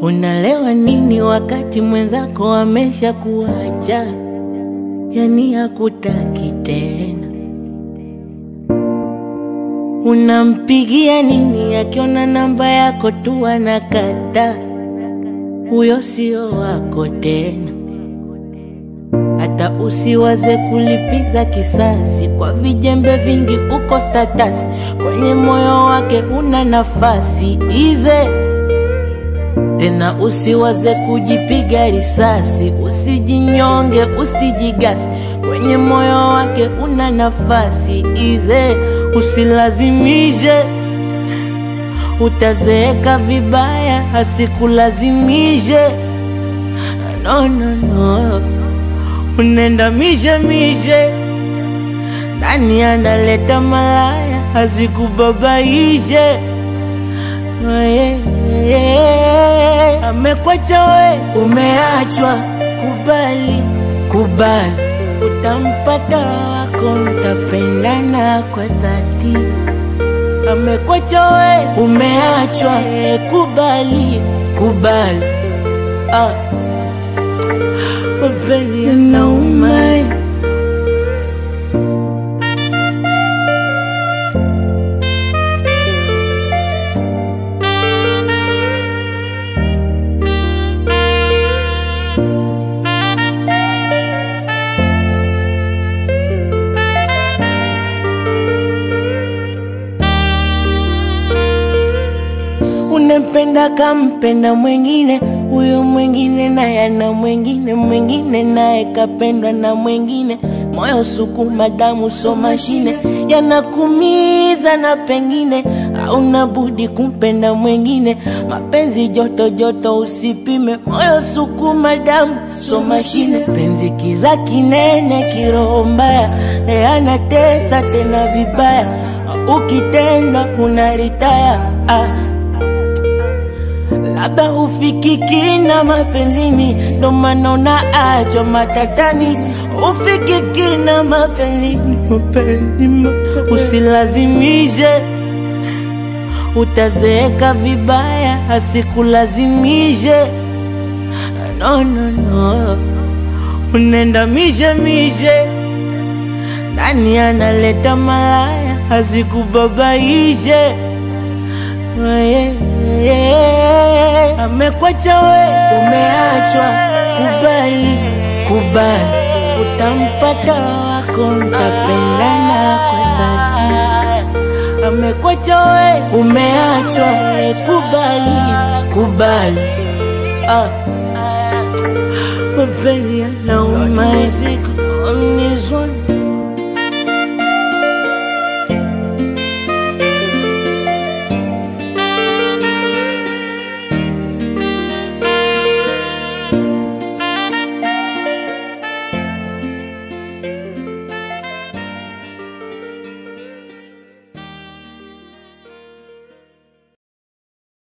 Unalewa nini wakati mwenzako amesha kuacha? Yani hakutaki tena. Unampigia nini akiona namba yako tu anakata? Huyo sio wako tena. Hata usiwaze kulipiza kisasi kwa vijembe vingi uko status. Kwenye moyo wake una nafasi ize. Tena usiwaze kujipiga risasi. Usijinyonge, usijigasi. Kwenye moyo wake una nafasi ize. Usilazimishe, utazeeka vibaya. Asikulazimishe, no no no. Unenda mishe nani analeta malaya? Azikubabaishe. Amekwacha we, umeachwa. Kubali, kubali. Utampata wako, mtapendana kwa dhati. Amekwacha we, umeachwa. Kubali, kubali. Mapenzi yanauma. Unempenda kampenda mwengine, huyo mwengine naye ana mwengine, mwengine naye kapendwa na mwengine. Moyo sukuma damu so mashine, yanakumiza na pengine hauna budi kumpenda mwengine. Mapenzi joto joto usipime, moyo sukuma damu so mashine. Penzi kiza kinene kiroho mbaya, anatesa tena vibaya. Ukitenda unaritaya. Labda ufikiki na mapenzini, ndo maana unaachwa matatani. Ufikiki na mapenzini, usilazimishe, utazeeka vibaya. Asikulazimishe, no no no. Unenda mishe nani analeta malaya? Azikubabaishe. Amekwacha we, umeachwa. Kubali, kubali. Utampata wako, mtapendana kwa dhati. Amekwacha we, umeachwa. Kubali, kubali. Mapenzi yanauma. On this one.